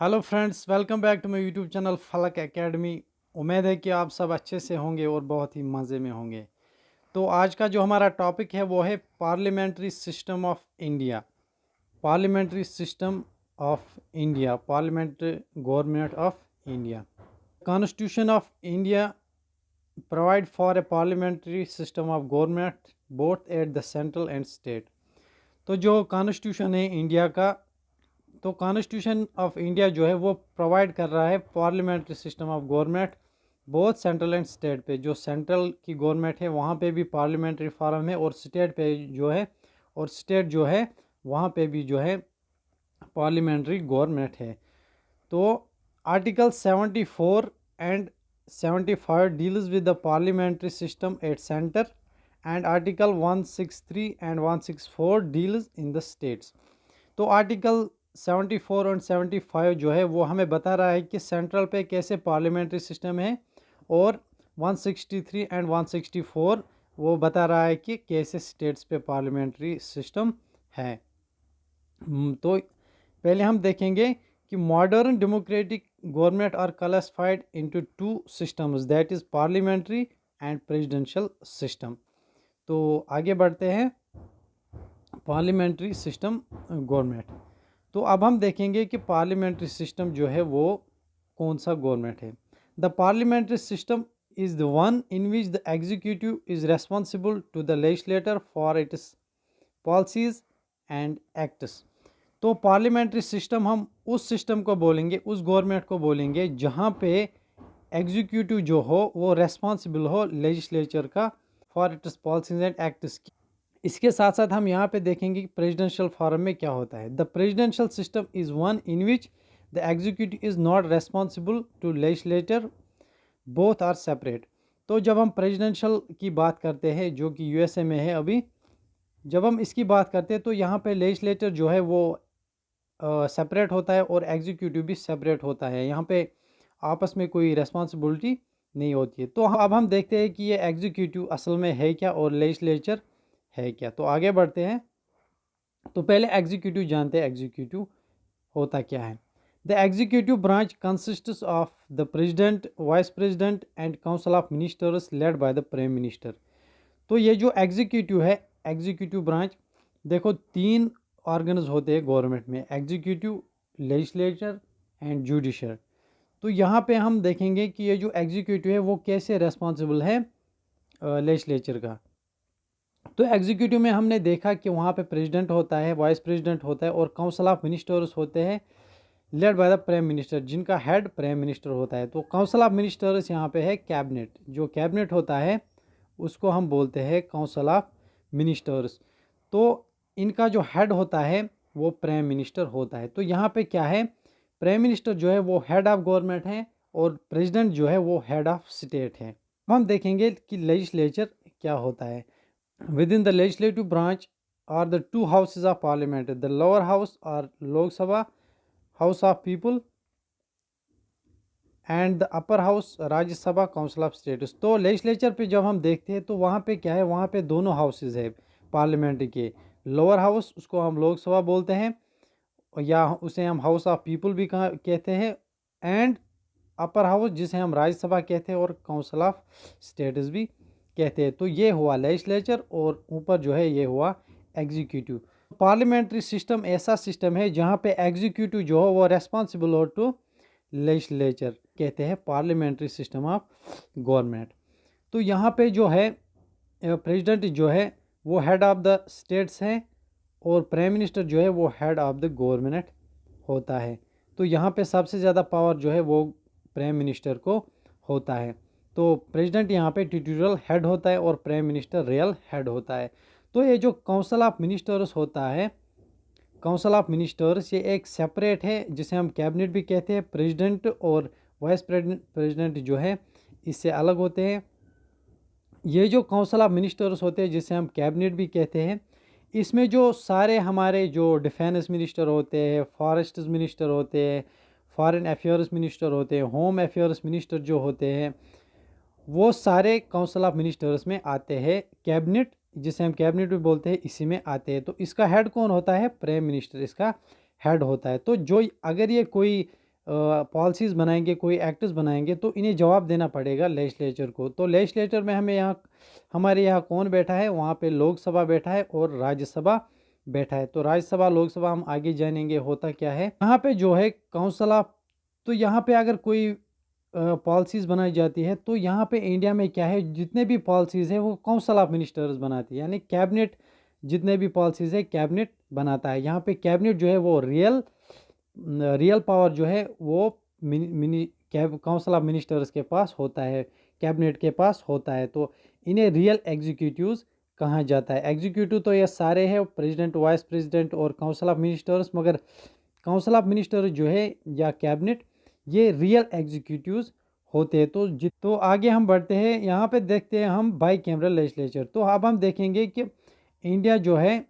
Hello friends, welcome back to my YouTube channel Falak academy. उम्मीद है कि आप सब अच्छे से होंगे और बहुत ही मज़े में होंगे। तो आज का जो हमारा टॉपिक है वो है parliamentary system of India. Parliamentary system of India, parliamentary government of India. Constitution of India provide for a parliamentary system of government both at the central and state. तो जो कॉन्स्टिट्यूशन है इंडिया का, तो constitution of India जो है वो provide कर रहा है पार्लियामेंट्री सिस्टम ऑफ गवर्नमेंट बहुत सेंट्रल एंड स्टेट पे। जो सेंट्रल की गवर्नमेंट है वहाँ पे भी पार्लियामेंट्री फॉर्म है, और स्टेट पे जो है, और स्टेट जो है वहाँ पे भी जो है पार्लियामेंट्री गवर्नमेंट है। तो article 74 and 75 deals with the parliamentary system at centre, and article 163 and 164 deals in the states. तो आर्टिकल 74 और 75 जो है वो हमें बता रहा है कि सेंट्रल पे कैसे पार्लियामेंट्री सिस्टम है, और 163 एंड 164 वो बता रहा है कि कैसे स्टेट्स पे पार्लियामेंट्री सिस्टम है। तो पहले हम देखेंगे कि modern democratic government are classified into two systems, that is parliamentary and presidential system. तो आगे बढ़ते हैं, पार्लियामेंट्री सिस्टम गवर्नमेंट। तो अब हम देखेंगे कि पार्लियामेंट्री सिस्टम जो है वो कौन सा गवर्नमेंट है। The parliamentary system is the one in which the executive is responsible to the legislator for its policies and acts. तो पार्लियामेंट्री सिस्टम हम उस सिस्टम को बोलेंगे, उस गवर्नमेंट को बोलेंगे जहाँ पे एग्जीक्यूटिव जो हो वो रेस्पॉन्सिबल हो लेजिस्लेचर का for its policies and acts की। इसके साथ साथ हम यहाँ पे देखेंगे कि प्रेसिडेंशियल फॉर्म में क्या होता है। The presidential system is one in which the executive is not responsible to legislator, both are separate. तो जब हम प्रेसिडेंशियल की बात करते हैं जो कि यूएसए में है अभी, जब हम इसकी बात करते हैं तो यहाँ पे लेजिस्लेटर जो है वो सेपरेट होता है और एग्जीक्यूटिव भी सेपरेट होता है। यहाँ पे आपस में कोई रेस्पॉन्सिबिलिटी नहीं होती है। तो अब हम देखते हैं कि ये एग्जीक्यूटिव असल में है क्या और लेजिस्लेचर है क्या। तो आगे बढ़ते हैं। तो पहले एग्जीक्यूटिव जानते हैं एग्जीक्यूटिव होता क्या है। The executive branch consists of the president, vice president and council of ministers led by the prime minister. तो ये जो एग्जीक्यूटिव है, एग्जीक्यूटिव ब्रांच, देखो तीन ऑर्गन्स होते हैं गवर्नमेंट में, एग्जीक्यूटिव, लेजिस्लेचर एंड जुडिशल। तो यहाँ पे हम देखेंगे कि ये जो एग्जीक्यूटिव है वो कैसे रेस्पॉन्सिबल है लेजिस्लेचर का। तो एग्जीक्यूटिव में हमने देखा कि वहाँ पे प्रेसिडेंट होता है, वाइस प्रेसिडेंट होता है और काउंसिल ऑफ मिनिस्टर्स होते हैं led by the prime minister, जिनका हेड प्राइम मिनिस्टर होता है। तो काउंसिल ऑफ मिनिस्टर्स यहाँ पे है कैबिनेट, जो कैबिनेट होता है उसको हम बोलते हैं काउंसिल ऑफ मिनिस्टर्स। तो इनका जो हेड होता है वो प्राइम मिनिस्टर होता है। तो यहाँ पे क्या है, प्राइम मिनिस्टर जो है वो हेड ऑफ गवर्नमेंट है और प्रेसिडेंट जो है वो हेड ऑफ स्टेट है। अब हम देखेंगे कि लेजिस्लेचर क्या होता है। Within the legislative branch are the two houses of parliament, the lower house or Lok Sabha, House of People, and the upper house Rajya Sabha, council of states. तो लेजिस्लेचर पे जब हम देखते हैं तो वहाँ पे क्या है, वहाँ पे दोनों हाउसेज है पार्लियामेंट के। लोअर हाउस उसको हम लोकसभा बोलते हैं, या उसे हम हाउस ऑफ पीपल भी कहते हैं, एंड अपर हाउस जिसे हम राज्यसभा कहते हैं और काउंसिल ऑफ स्टेट्स भी कहते हैं। तो ये हुआ लेजिस्लेचर, और ऊपर जो है ये हुआ एग्जीक्यूटिव। पार्लियामेंट्री सिस्टम ऐसा सिस्टम है जहाँ पे एग्जीक्यूटिव जो हो वो रेस्पॉन्सिबल हो टू लेजिस्लेचर, कहते हैं पार्लियामेंट्री सिस्टम ऑफ गवर्नमेंट। तो यहाँ पे जो है प्रेसिडेंट जो है वो हेड ऑफ द स्टेट्स है, और प्राइम मिनिस्टर जो है वो हेड ऑफ द गवर्नमेंट होता है। तो यहाँ पे सबसे ज़्यादा पावर जो है वो प्राइम मिनिस्टर को होता है। तो प्रेसिडेंट यहाँ पे टेरिटोरियल हेड होता है और प्राइम मिनिस्टर रियल हेड होता है। तो ये जो काउंसिल ऑफ मिनिस्टर्स होता है, काउंसिल ऑफ मिनिस्टर्स, ये एक सेपरेट है जिसे हम कैबिनेट भी कहते हैं। प्रेसिडेंट और वाइस प्रेसिडेंट जो है इससे अलग होते हैं। ये जो काउंसिल ऑफ मिनिस्टर्स होते हैं जिसे हम कैबिनेट भी कहते हैं, इसमें जो सारे हमारे जो डिफेंस मिनिस्टर होते हैं, फॉरेस्ट मिनिस्टर होते हैं, फॉरेन अफेयर्स मिनिस्टर होते हैं, होम अफेयर्स मिनिस्टर जो होते हैं, वो सारे काउंसिल ऑफ मिनिस्टर्स में आते हैं। कैबिनेट जिसे हम कैबिनेट भी बोलते हैं इसी में आते हैं। तो इसका हेड कौन होता है, प्राइम मिनिस्टर इसका हेड होता है। तो जो अगर ये कोई पॉलिसीज़ बनाएंगे, कोई एक्ट्स बनाएंगे, तो इन्हें जवाब देना पड़ेगा लेजिस्लेचर को। तो लेजिस्लेचर में हमारे यहाँ कौन बैठा है, वहाँ पे लोकसभा बैठा है और राज्यसभा बैठा है। तो राज्यसभा लोकसभा हम आगे जानेंगे होता क्या है। यहाँ पे जो है काउंसिल ऑफ, तो यहाँ पे अगर कोई पॉलिसीज़ बनाई जाती है तो यहाँ पे इंडिया में क्या है, जितने भी पॉलिसीज़ है वो काउंसिल ऑफ मिनिस्टर्स बनाती है, यानी कैबिनेट जितने भी पॉलिसीज़ है कैबिनेट बनाता है। यहाँ पे कैबिनेट जो है वो रियल पावर जो है वो काउंसिल ऑफ मिनिस्टर्स के पास होता है, कैबिनेट के पास होता है। तो इन्हें रियल एग्जीक्यूटिव्स कहा जाता है। एग्जीक्यूटिव तो ये सारे हैं, प्रेसिडेंट, वाइस प्रेसिडेंट और काउंसिल ऑफ मिनिस्टर्स, मगर काउंसिल ऑफ मिनिस्टर जो है या कैबिनेट, ये रियल एग्जीक्यूटिव्स होते हैं। तो आगे हम बढ़ते हैं, यहाँ पे देखते हैं हम बाई कैमरल लेजिस्लेचर। तो अब हम देखेंगे कि इंडिया जो है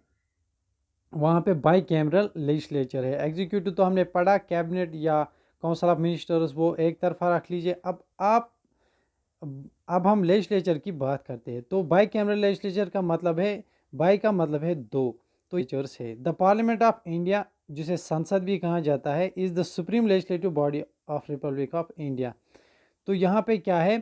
वहाँ पे बाई कैमरल लेजिस्लेचर है। एग्जीक्यूटिव तो हमने पढ़ा, कैबिनेट या काउंसिल ऑफ मिनिस्टर्स वो एक तरफा रख लीजिए। अब हम लेजिस्लेचर की बात करते हैं। तो बाई कैमरल लेजिस्लेचर का मतलब है, बाई का मतलब है दो, तो लेजिस्लेचर्स है। द पार्लियामेंट ऑफ इंडिया, जिसे संसद भी कहा जाता है, is the supreme legislative body of Republic of India. तो यहाँ पे क्या है,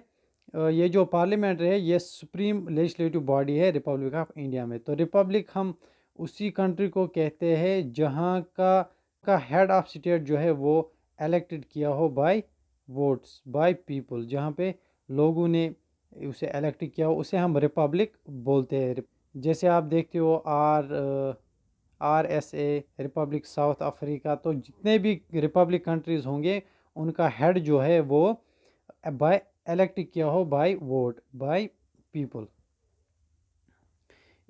ये जो पार्लियामेंट है ये सुप्रीम लेजिस्लेटिव बॉडी है रिपब्लिक ऑफ इंडिया में। तो रिपब्लिक हम उसी कंट्री को कहते हैं जहाँ का हेड ऑफ स्टेट जो है वो इलेक्टेड किया हो बाय वोट्स, बाय पीपल, जहाँ पे लोगों ने उसे इलेक्ट किया हो, उसे हम रिपब्लिक बोलते हैं। जैसे आप देखते हो RSA, रिपब्लिक साउथ अफ्रीका, तो जितने भी रिपब्लिक कंट्रीज़ होंगे उनका हेड जो है वो बाय इलेक्ट किया हो by vote, by people.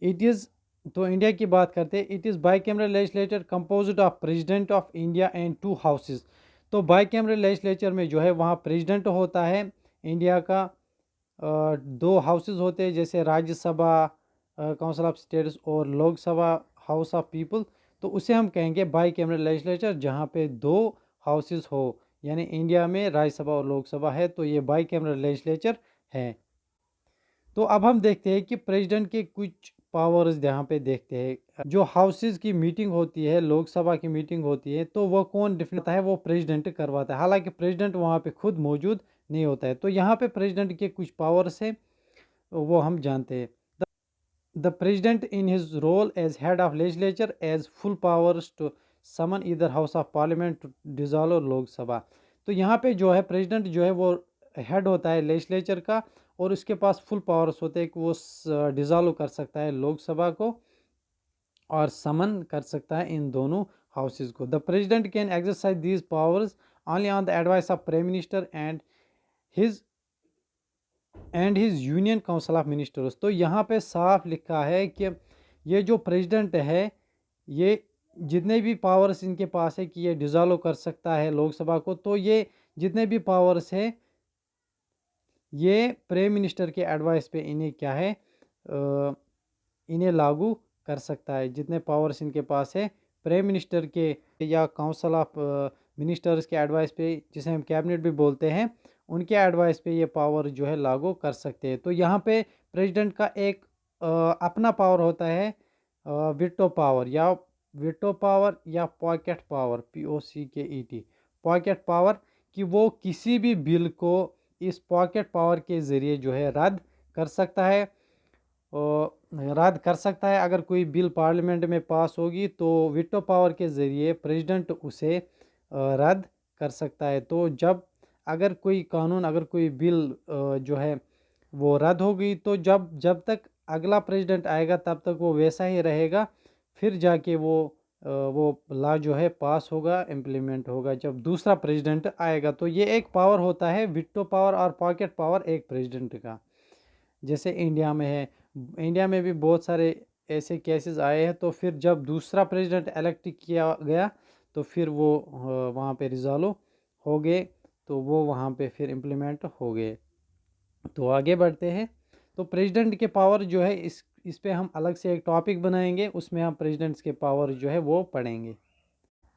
It is, तो इंडिया की बात करते हैं। It is bicameral legislature composed of president of India and 2 houses. तो बाई कैमरल लेजिस्लेचर में जो है वहाँ प्रेसिडेंट होता है इंडिया का, 2 हाउसेस होते हैं जैसे राज्यसभा, काउंसिल ऑफ स्टेट्स, और लोकसभा, हाउस ऑफ पीपल। तो उसे हम कहेंगे बाई कैमरल लेजिस्लेचर, जहाँ पे 2 हाउसेस हो, यानी इंडिया में राज्यसभा और लोकसभा है, तो ये बाई कैमरल लेजिस्लेचर है। तो अब हम देखते हैं कि प्रेसिडेंट के कुछ पावर्स यहाँ पे देखते हैं। जो हाउसेस की मीटिंग होती है, लोकसभा की मीटिंग होती है, तो वो कौन डिफरेंट है, वो प्रेसिडेंट करवाता है, हालांकि प्रेसिडेंट वहाँ पे खुद मौजूद नहीं होता है। तो यहाँ पे प्रेसिडेंट के कुछ पावर्स है वो हम जानते हैं। The president in his role as head of legislature as full powers to someone इधर house of parliament to dissolve Lok Sabha. तो यहाँ पे जो है प्रेसिडेंट जो है वो हेड होता है लेजिस्लेचर का, और उसके पास फुल पावर्स होते हैं कि वो डिज़ोल्व कर सकता है लोकसभा को और समन कर सकता है इन दोनों हाउसेस को। The president can exercise these powers only on the advice of prime minister his and his union council of ministers. तो यहाँ पे साफ लिखा है कि ये जो प्रेसिडेंट है, ये जितने भी पावर्स इनके पास है कि ये डिज़ोल्व कर सकता है लोकसभा को, तो ये जितने भी पावर्स है ये प्राइम मिनिस्टर के एडवाइस पे इन्हें क्या है, इन्हें लागू कर सकता है। जितने पावर्स इनके पास है प्राइम मिनिस्टर के या काउंसिल ऑफ मिनिस्टर्स के एडवाइस पे, जिसे हम कैबिनेट भी बोलते हैं, उनके एडवाइस पे ये पावर जो है लागू कर सकते हैं। तो यहाँ पे प्रेसिडेंट का एक अपना पावर होता है, विटो पावर या pocket power, POCKET, pocket power, कि वो किसी भी बिल को इस पॉकेट पावर के ज़रिए जो है रद्द कर सकता है। अगर कोई बिल पार्लियामेंट में पास होगी तो विटो पावर के ज़रिए प्रेसिडेंट उसे रद्द कर सकता है। तो अगर कोई कानून, अगर कोई बिल जो है वो रद्द होगी, तो जब तक अगला प्रेसिडेंट आएगा तब तक वो वैसा ही रहेगा, फिर जाके वो लॉ जो है पास होगा, इम्प्लीमेंट होगा जब दूसरा प्रेसिडेंट आएगा। तो ये एक पावर होता है विटो पावर और पॉकेट पावर एक प्रेसिडेंट का, जैसे इंडिया में है। इंडिया में भी बहुत सारे ऐसे केसेस आए हैं, तो फिर जब दूसरा प्रेसिडेंट इलेक्ट किया गया तो फिर वो वहाँ पे रिजॉल्व हो गए, तो वो वहाँ पे फिर इम्प्लीमेंट हो गए। तो आगे बढ़ते हैं। तो प्रेसिडेंट के पावर जो है इस पे हम अलग से एक टॉपिक बनाएंगे, उसमें हम प्रेसिडेंट्स के पावर जो है वो पढ़ेंगे।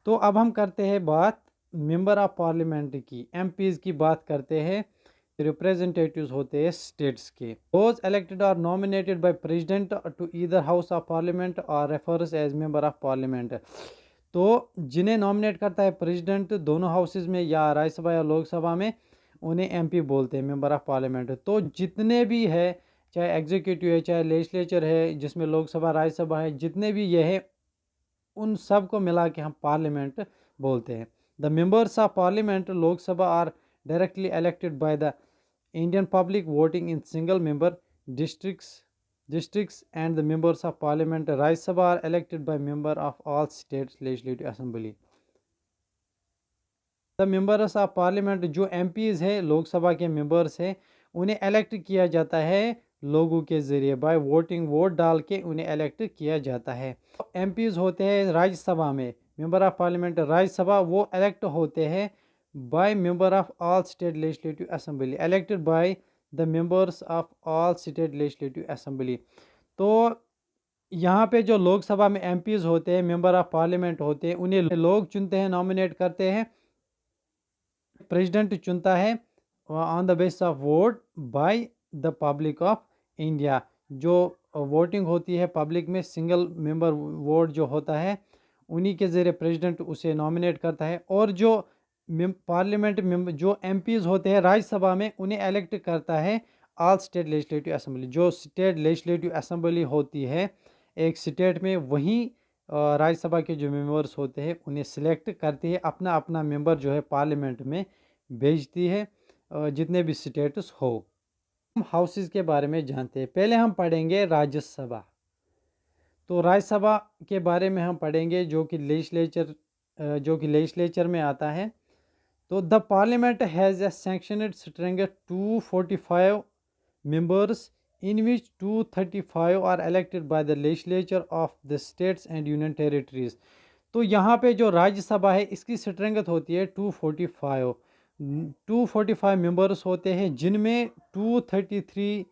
तो अब हम करते हैं बात मेंबर ऑफ पार्लियामेंट की, MPs की बात करते हैं। रिप्रेजेंटेटिव्स होते हैं स्टेट्स के। Those elected or nominated by president to either house of parliament और refers as member of parliament. तो जिन्हें नॉमिनेट करता है प्रेसिडेंट दोनों हाउसेज में, या राज्यसभा या लोकसभा में, उन्हें एमपी बोलते हैं, मेंबर ऑफ पार्लियामेंट। तो जितने भी है, चाहे एग्जीक्यूटिव है चाहे लेजिस्लेचर है, जिसमें लोकसभा राज्यसभा है, जितने भी ये है, उन सब को मिला के हम पार्लियामेंट बोलते हैं। The members of parliament Lok Sabha are directly elected by the Indian public voting in single member districts and the members of parliament Rajya Sabha are elected by member of all states legislative assembly। The members of parliament जो MPs है, लोकसभा के members हैं, उन्हें elect किया जाता है लोगों के ज़रिए, बाय वोटिंग, वोट डाल के उन्हें इलेक्ट किया जाता है। एमपीज होते हैं राज्यसभा में, मेंबर ऑफ पार्लियामेंट राज्यसभा, वो इलेक्ट होते हैं by member of all state legislative assembly, elected by the members of all state legislative assembly. तो यहाँ पे जो लोकसभा में एमपीज होते हैं, मेंबर ऑफ पार्लियामेंट होते हैं, उन्हें लोग चुनते हैं, नॉमिनेट करते हैं। प्रेसिडेंट चुनता है on the basis of vote by the public of India. जो वोटिंग होती है पब्लिक में, सिंगल मेंबर वोट जो होता है, उन्हीं के ज़रिए प्रेसिडेंट उसे नॉमिनेट करता है। और जो पार्लियामेंट में जो एमपीज होते हैं राज्यसभा में, उन्हें इलेक्ट करता है ऑल स्टेट लेजिस्लेटिव असेंबली। जो स्टेट लेजिस्लेटिव असेंबली होती है एक स्टेट में, वहीं राज्यसभा के जो मेंबर्स होते हैं उन्हें सिलेक्ट करती है, अपना अपना मेंबर जो है पार्लियामेंट में भेजती है, जितने भी स्टेट्स हो। हम हाउसेस के बारे में जानते हैं। पहले हम पढ़ेंगे राज्यसभा। तो राज्यसभा के बारे में हम पढ़ेंगे, जो कि लेजिस्लेचर में आता है। तो the parliament has a sanctioned strength 245 members in which 235 are elected by the legislature of the states and union territories। तो यहाँ पे जो राज्यसभा है इसकी स्ट्रेंथ होती है 245। 245 मेंबर्स होते हैं, जिनमें 233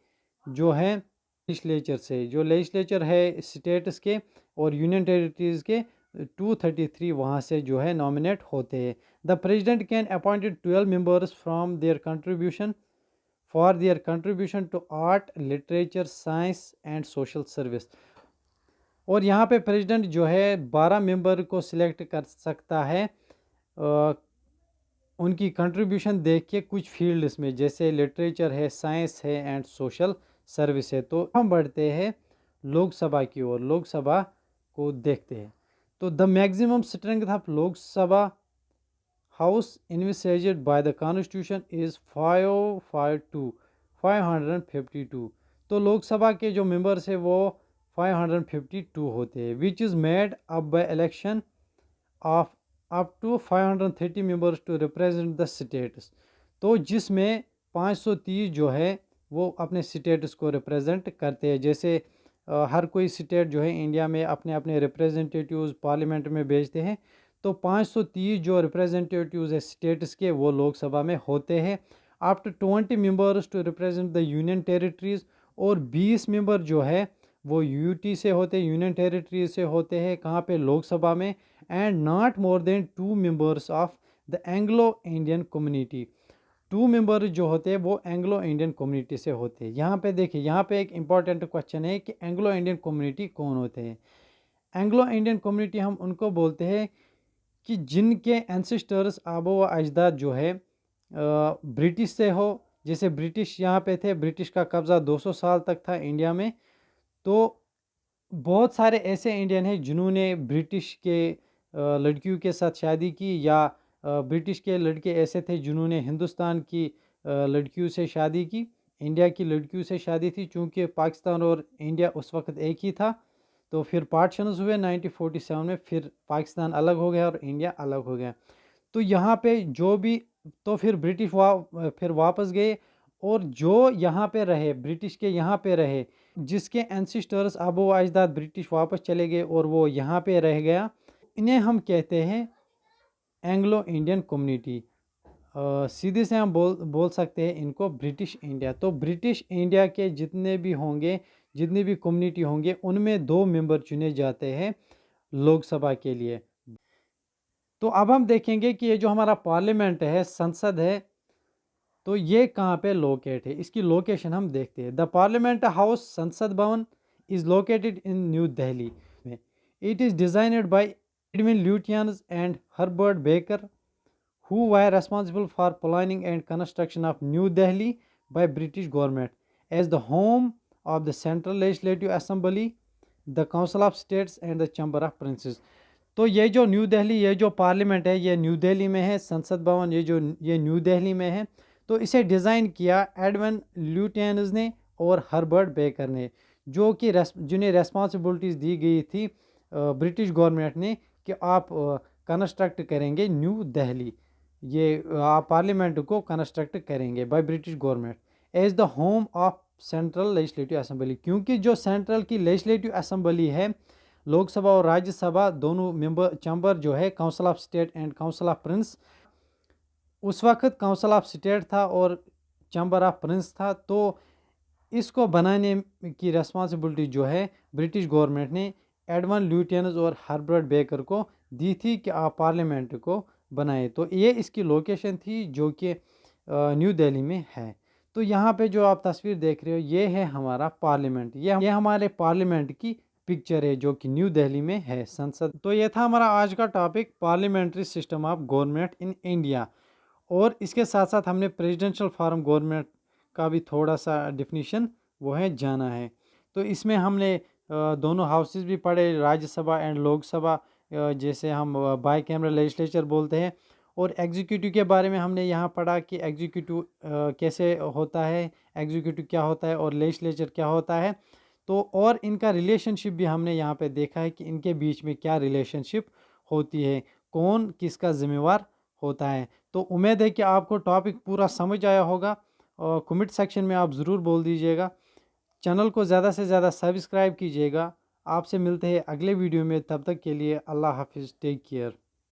जो हैं लेजिस्लेचर से, जो लेजिस्लेचर है स्टेट्स के और यूनियन टेरिटरीज के, 233 वहाँ से जो है नॉमिनेट होते हैं। The president can appointed 12 members from their contribution for their contribution to art, literature, science and social service. और यहाँ पे प्रेसिडेंट जो है 12 मेंबर को सिलेक्ट कर सकता है उनकी कंट्रीब्यूशन देख के कुछ फील्ड्स में, जैसे लिटरेचर है, साइंस है एंड सोशल सर्विस है। तो हम बढ़ते हैं लोकसभा की ओर, लोकसभा को देखते हैं। तो the maximum strength of Lok Sabha house इनविसेजेड by the constitution is 552। तो लोकसभा के जो मेंबर्स है वो 552 होते हैं, which is made up by election of up to 530 members to represent the states. तो जिसमें 530 जो है वो अपने स्टेट्स को रिप्रेजेंट करते हैं। जैसे हर कोई स्टेट जो है इंडिया में अपने अपने रिप्रेजेंटेटिव्स पार्लियामेंट में भेजते हैं, तो 530 जो रिप्रेजेंटेटिव्स है स्टेट्स के, वो लोकसभा में होते हैं। After 20 members to represent the union territories, और 20 मेंबर जो है वो यूटी से होते हैं, यूनियन टेरिटरीज से होते हैं, कहाँ पे, लोकसभा में। And not more than 2 members of the Anglo Indian community. 2 member जो होते हैं वो एंग्लो इंडियन कम्युनिटी से होते हैं। यहाँ पे देखिए, यहाँ पे एक इम्पॉर्टेंट क्वेश्चन है कि एंग्लो इंडियन कम्युनिटी कौन होते हैं। एंग्लो इंडियन कम्युनिटी हम उनको बोलते हैं कि जिनके एंसेस्टर्स, आबो व अजदाद जो है ब्रिटिश से हो। जैसे ब्रिटिश यहाँ पे थे, ब्रिटिश का कब्ज़ा 200 साल तक था इंडिया में। तो बहुत सारे ऐसे इंडियन हैं जिन्होंने ब्रिटिश के लड़कियों के साथ शादी की, या ब्रिटिश के लड़के ऐसे थे जिन्होंने हिंदुस्तान की लड़कियों से शादी की, इंडिया की लड़कियों से शादी थी। चूँकि पाकिस्तान और इंडिया उस वक्त एक ही था, तो फिर पार्टीशंस हुए 1947 में, फिर पाकिस्तान अलग हो गया और इंडिया अलग हो गया। तो यहाँ पे जो भी, तो फिर ब्रिटिश फिर वापस गए, और जो यहाँ पे रहे, ब्रिटिश के यहाँ पे रहे, जिसके एंसेस्टर्स आबो अजदाद ब्रिटिश वापस चले गए और वो यहाँ पे रह गया, इन्हें हम कहते हैं एंग्लो इंडियन कम्युनिटी। सीधे से हम बोल सकते हैं इनको ब्रिटिश इंडिया। तो ब्रिटिश इंडिया के जितने भी होंगे, जितनी भी कम्युनिटी होंगे, उनमें 2 मेंबर चुने जाते हैं लोकसभा के लिए। तो अब हम देखेंगे कि ये जो हमारा पार्लियामेंट है, संसद है, तो ये कहाँ पे लोकेट है, इसकी लोकेशन हम देखते हैं। The parliament house, Sansad Bhavan, is located in New Delhi में। It is designed by Edwin Lutyens and Herbert Baker, who were responsible for planning and construction of New Delhi by British government as the home of the Central Legislative Assembly, the Council of States and the Chamber of Princes. तो ये जो new Delhi, ये जो parliament है, ये new Delhi में है। संसद भवन ये न्यू दिल्ली में है। तो इसे डिज़ाइन किया एडविन ल्यूटियंस ने और हर्बर्ट बेकर ने, जो कि जिन्हें रेस्पॉन्सिबिलिटीज़ दी गई थी ब्रिटिश गवर्नमेंट ने कि आप कंस्ट्रक्ट करेंगे न्यू दिल्ली, ये आप पार्लियामेंट को कंस्ट्रक्ट करेंगे by British government as the home of central legislative assembly. क्योंकि जो सेंट्रल की लेजिस्लेटिव असेंबली है, लोकसभा और राज्यसभा दोनों मेंबर चैम्बर जो है, council of state and council of Prince, उस वक्त काउंसिल ऑफ स्टेट था और चैम्बर ऑफ प्रिंस था। तो इसको बनाने की रेस्पॉन्सिबिलिटी जो है ब्रिटिश गवर्नमेंट ने एडविन ल्यूटियंस और हर्बर्ट बेकर को दी थी कि आप पार्लियामेंट को बनाए। तो ये इसकी लोकेशन थी जो कि न्यू दिल्ली में है। तो यहाँ पे जो आप तस्वीर देख रहे हो, ये है हमारा पार्लियामेंट। ये हमारे पार्लियामेंट की पिक्चर है जो कि न्यू दिल्ली में है, संसद। तो ये था हमारा आज का topic, parliamentary system of government in India. और इसके साथ साथ हमने प्रेसिडेंशियल फॉर्म गवर्नमेंट का भी थोड़ा सा डिफिनीशन वो है जाना है। तो इसमें हमने दोनों हाउसेस भी पढ़े, राज्यसभा एंड लोकसभा, जैसे हम बाई कैमरा लेजिस्लेचर बोलते हैं। और एग्जीक्यूटिव के बारे में हमने यहाँ पढ़ा कि एग्जीक्यूटिव कैसे होता है, एग्जीक्यूटिव क्या होता है और लेजिस्लेचर क्या होता है। तो और इनका रिलेशनशिप भी हमने यहाँ पे देखा है कि इनके बीच में क्या रिलेशनशिप होती है, कौन किसका जिम्मेवार होता है। तो उम्मीद है कि आपको टॉपिक पूरा समझ आया होगा, और कमेंट सेक्शन में आप ज़रूर बोल दीजिएगा। चैनल को ज़्यादा से ज़्यादा सब्सक्राइब कीजिएगा। आपसे मिलते हैं अगले वीडियो में, तब तक के लिए अल्लाह हाफिज़, टेक केयर।